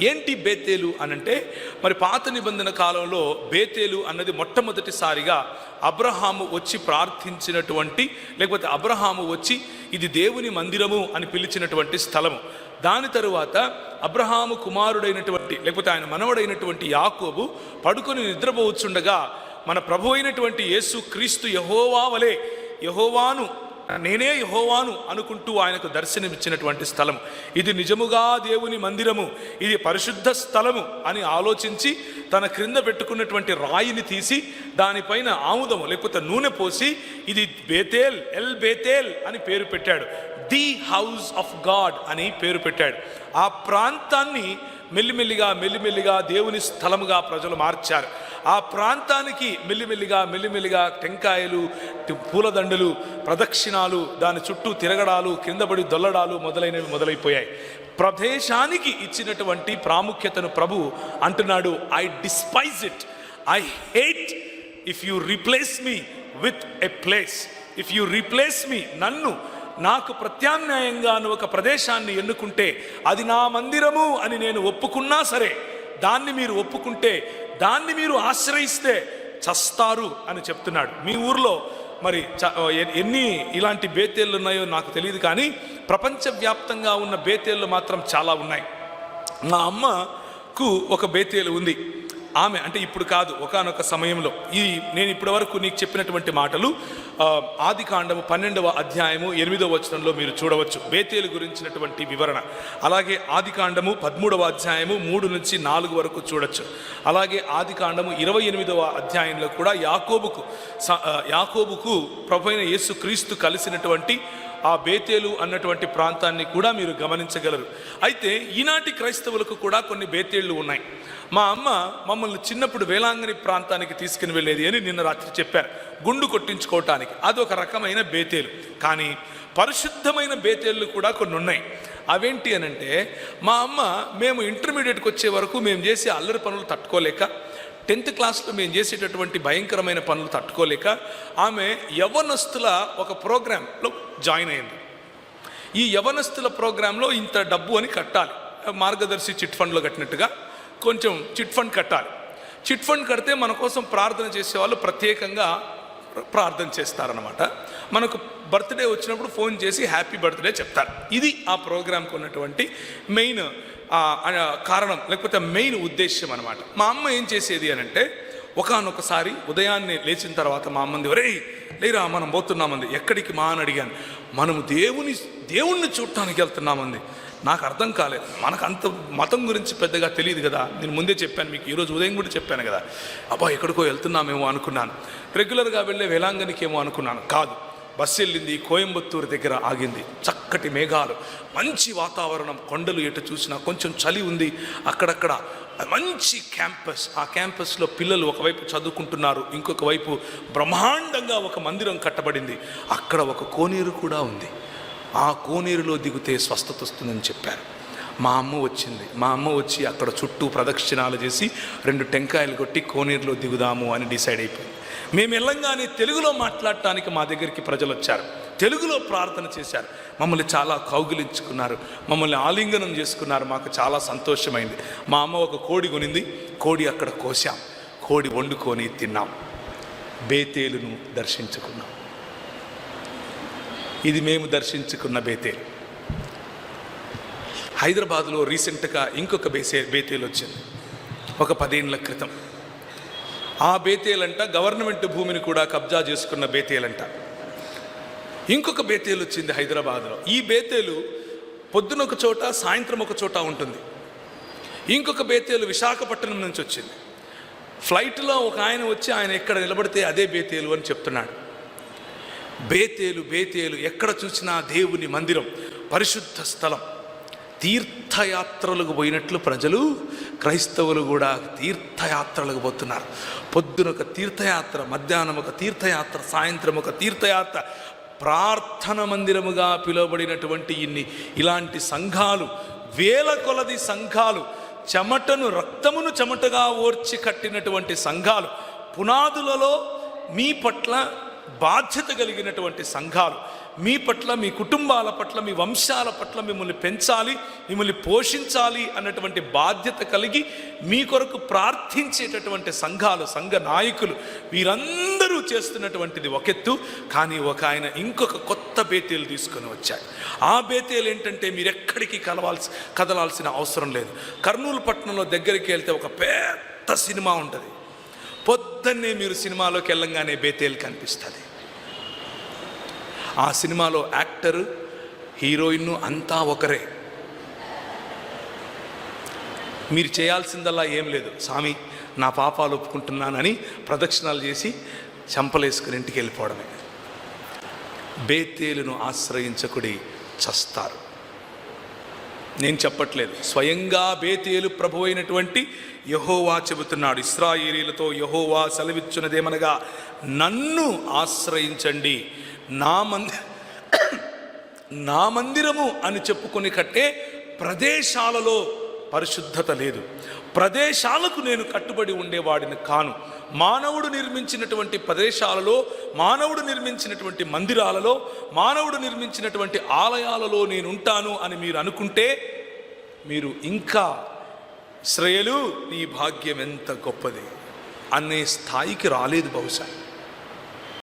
ఏంటి బేతేలు అనంటే, మరి పాత నిబంధన కాలంలో బేతేలు అన్నది మొట్టమొదటిసారిగా అబ్రహాము వచ్చి ప్రార్థించినటువంటి, లేకపోతే అబ్రహాము వచ్చి ఇది దేవుని మందిరము అని పిలిచినటువంటి స్థలము. దాని తరువాత అబ్రహాము కుమారుడైనటువంటి, లేకపోతే ఆయన మనవడైనటువంటి యాకోబు పడుకొని నిద్రపోవచ్చుండగా మన ప్రభు అయినటువంటి యేసు క్రీస్తు యెహోవా వలె, యెహోవాను నేనే యెహోవాను అనుకుంటూ ఆయనకు దర్శనమిచ్చినటువంటి స్థలము. ఇది నిజముగా దేవుని మందిరము, ఇది పరిశుద్ధ స్థలము అని ఆలోచించి తన క్రింద పెట్టుకున్నటువంటి రాయిని తీసి దానిపైన ఆముదము లేకపోతే నూనె పోసి ఇది బేతేల్, ఎల్ బేతేల్ అని పేరు పెట్టాడు. ది హౌస్ ఆఫ్ గాడ్ అని పేరు పెట్టాడు. ఆ ప్రాంతాన్ని మెల్లిమెల్లిగా దేవుని స్థలముగా ప్రజలు మార్చారు. ఆ ప్రాంతానికి మెల్లిమెల్లిగా టెంకాయలు, పూలదండలు, ప్రదక్షిణాలు, దాని చుట్టూ తిరగడాలు, కిందపడి దొల్లడాలు మొదలైపోయాయి. ప్రదేశానికి ఇచ్చినటువంటి ప్రాముఖ్యతను ప్రభు అంటున్నాడు, I despise it, I hate if you replace me with a place. If you replace me, నాకు ప్రత్యామ్నాయంగా నువ్వు ఒక ప్రదేశాన్ని ఎన్నుకుంటే అది నా మందిరము అని నేను ఒప్పుకున్నా సరే, దాన్ని మీరు ఒప్పుకుంటే, దాన్ని మీరు ఆశ్రయిస్తే చస్తారు అని చెప్తున్నాడు. మీ ఊర్లో మరి ఎన్ని ఇలాంటి బేతేళ్ళు ఉన్నాయో నాకు తెలియదు, కానీ ప్రపంచవ్యాప్తంగా ఉన్న బేతేళ్ళు మాత్రం చాలా ఉన్నాయి. మా అమ్మకు ఒక బేతేలు ఉంది. ఆమె అంటే ఇప్పుడు కాదు, ఒకానొక సమయంలో, నేను ఇప్పటి వరకు నీకు చెప్పినటువంటి మాటలు ఆదికాండము 12వ అధ్యాయము 8వ వచనంలో మీరు చూడవచ్చు బేతేలు గురించినటువంటి వివరణ. అలాగే ఆదికాండము 13వ అధ్యాయము 3 నుంచి 4 వరకు చూడొచ్చు. అలాగే ఆదికాండము 28వ అధ్యాయంలో కూడా యాకోబుకు ప్రభువైన యేసు క్రీస్తు కలిసినటువంటి ఆ బేతేలు అన్నటువంటి ప్రాంతాన్ని కూడా మీరు గమనించగలరు. అయితే ఈనాటి క్రైస్తవులకు కూడా కొన్ని బేతేళ్ళు ఉన్నాయి. మా అమ్మ మమ్మల్ని చిన్నప్పుడు వేలాంగని ప్రాంతానికి తీసుకుని వెళ్ళేది అని నిన్న రాత్రి చెప్పారు, గుండు కొట్టించుకోవటానికి. అదొక రకమైన బేతేలు. కానీ పరిశుద్ధమైన బేతేళ్ళు కూడా కొన్ని ఉన్నాయి. అవేంటి అనంటే, మా అమ్మ మేము ఇంటర్మీడియట్కి వచ్చే వరకు మేము చేసే అల్లరి పనులు తట్టుకోలేక, 10th క్లాస్లో మేము చేసేటటువంటి భయంకరమైన పనులు తట్టుకోలేక ఆమె యవ్వనస్తుల ఒక ప్రోగ్రాంలో జాయిన్ అయింది. ఈ యవ్వనస్తుల ప్రోగ్రాంలో ఇంత డబ్బు అని కట్టాలి, మార్గదర్శి చిట్ ఫండ్లో కట్టినట్టుగా కొంచెం చిట్ ఫండ్ కట్టాలి. చిట్ ఫండ్ కడితే మన కోసం ప్రార్థన చేసేవాళ్ళు ప్రత్యేకంగా ప్రార్థన చేస్తారనమాట. మనకు బర్త్డే వచ్చినప్పుడు ఫోన్ చేసి హ్యాపీ బర్త్డే చెప్తారు. ఇది ఆ ప్రోగ్రాంకి ఉన్నటువంటి మెయిన్ కారణం, లేకపోతే మెయిన్ ఉద్దేశం అనమాట. మా అమ్మ ఏం చేసేది అని అంటే, ఒకానొకసారి ఉదయాన్నే లేచిన తర్వాత మా అమ్మంది, ఒరేయ్ లేరా మనం పోతున్నామంది. ఎక్కడికి మా అని అడిగాను. మనము దేవుణ్ణి చూడటానికి వెళ్తున్నామంది. నాకు అర్థం కాలేదు, మనకు అంత మతం గురించి పెద్దగా తెలియదు కదా, నేను ముందే చెప్పాను మీకు, ఈరోజు ఉదయం కూడా చెప్పాను కదా. అబ్బా ఎక్కడికో వెళ్తున్నామేమో అనుకున్నాను, రెగ్యులర్గా వెళ్ళే వేలాంగనికి ఏమో అనుకున్నాను. కాదు, బస్సు వెళ్ళింది, కోయంబత్తూరు దగ్గర ఆగింది. చక్కటి మేఘాలు, మంచి వాతావరణం, కొండలు ఎటు చూసినా, కొంచెం చలి ఉంది అక్కడక్కడ, మంచి క్యాంపస్. ఆ క్యాంపస్లో పిల్లలు ఒకవైపు చదువుకుంటున్నారు, ఇంకొక వైపు బ్రహ్మాండంగా ఒక మందిరం కట్టబడింది. అక్కడ ఒక కోనేరు కూడా ఉంది. ఆ కోనేరులో దిగితే స్వస్థత వస్తుందని చెప్పారు. మా అమ్మ వచ్చింది. మా అమ్మ వచ్చి అక్కడ చుట్టూ ప్రదక్షిణాలు చేసి 2 టెంకాయలు కొట్టి కోనేరులో దిగుదాము అని డిసైడ్ అయిపోయింది. మేము వెళ్ళంగానే తెలుగులో మాట్లాడటానికి మా దగ్గరికి ప్రజలు వచ్చారు, తెలుగులో ప్రార్థన చేశారు, మమ్మల్ని చాలా కౌగిలించుకున్నారు, మమ్మల్ని ఆలింగనం చేసుకున్నారు. మాకు చాలా సంతోషమైంది. మా అమ్మ ఒక కోడి కొనింది, కోడి అక్కడ కోసాం, కోడి వండుకొని తిన్నాం, బేతేలును దర్శించుకున్నాం. ఇది మేము దర్శించుకున్న బేతేలు. హైదరాబాద్లో రీసెంట్గా ఇంకొక బేతేలు వచ్చింది, ఒక 10 ఏళ్ల క్రితం. ఆ బేతేలంట గవర్నమెంట్ భూమిని కూడా కబ్జా చేసుకున్న బేతేలంట. ఇంకొక బేతేలు వచ్చింది హైదరాబాద్లో. ఈ బేతేలు పొద్దున ఒక చోట, సాయంత్రం ఒక చోట ఉంటుంది. ఇంకొక బేతేలు విశాఖపట్నం నుంచి వచ్చింది. ఫ్లైట్లో ఒక ఆయన వచ్చి ఆయన ఎక్కడ నిలబడితే అదే బేతేలు అని చెప్తున్నాడు. బేతేలు ఎక్కడ చూసినా దేవుని మందిరం, పరిశుద్ధ స్థలం. తీర్థయాత్రలకు పోయినట్లు ప్రజలు, క్రైస్తవులు కూడా తీర్థయాత్రలకు పోతున్నారు. పొద్దున ఒక తీర్థయాత్ర, మధ్యాహ్నం ఒక తీర్థయాత్ర, సాయంత్రం ఒక తీర్థయాత్ర. ప్రార్థన మందిరముగా పిలువబడినటువంటి ఇలాంటి సంఘాలు, వేల కొలది సంఘాలు, రక్తమును చెమటగా ఓర్చి కట్టినటువంటి సంఘాలు, పునాదులలో మీ పట్ల బాధ్యత కలిగినటువంటి సంఘాలు, మీ పట్ల, మీ కుటుంబాల పట్ల, మీ వంశాల పట్ల మిమ్మల్ని పెంచాలి, మిమ్మల్ని పోషించాలి అన్నటువంటి బాధ్యత కలిగి మీ కొరకు ప్రార్థించేటటువంటి సంఘాలు, సంఘ నాయకులు వీరందరూ చేస్తున్నటువంటిది ఒక ఎత్తు. కానీ ఒక ఆయన ఇంకొక కొత్త బేతేలు తీసుకొని వచ్చాడు. ఆ బేతేలు ఏంటంటే, మీరు ఎక్కడికి కదలాల్సిన అవసరం లేదు. కర్నూలు పట్టణంలో దగ్గరికి వెళ్తే ఒక పెద్ద సినిమా ఉంటుంది. పొద్దున్నే మీరు సినిమాలోకి వెళ్ళంగానే బేతేలు కనిపిస్తుంది. ఆ సినిమాలో యాక్టరు, హీరోయిన్ అంతా ఒకరే. మీరు చేయాల్సిందల్లా ఏం లేదు, స్వామి నా పాపాలు ఒప్పుకుంటున్నానని ప్రదక్షిణాలు చేసి చంపలేసుకుని ఇంటికి వెళ్ళిపోవడమే. బేతేలును ఆశ్రయించకుడి, చస్తారు. నేను చెప్పట్లేదు, స్వయంగా బేతేలు ప్రభు అయినటువంటి యెహోవా చెబుతున్నాడు. ఇశ్రాయేలీయులతో యెహోవా సెలవిచ్చున్నదేమనగా, నన్ను ఆశ్రయించండి, నా మందిరము అని చెప్పుకొని కట్టే ప్రదేశాలలో పరిశుద్ధత లేదు. ప్రదేశాలకు నేను కట్టుబడి ఉండేవాడిని కాను. మానవుడు నిర్మించినటువంటి ప్రదేశాలలో, మానవుడు నిర్మించినటువంటి మందిరాలలో, మానవుడు నిర్మించినటువంటి ఆలయాలలో నేను ఉంటాను అని మీరు అనుకుంటే, మీరు ఇంకా ఇశ్రాయేలు నీ భాగ్యం ఎంత గొప్పది అనే స్థాయికి రాలేదు బహుశా.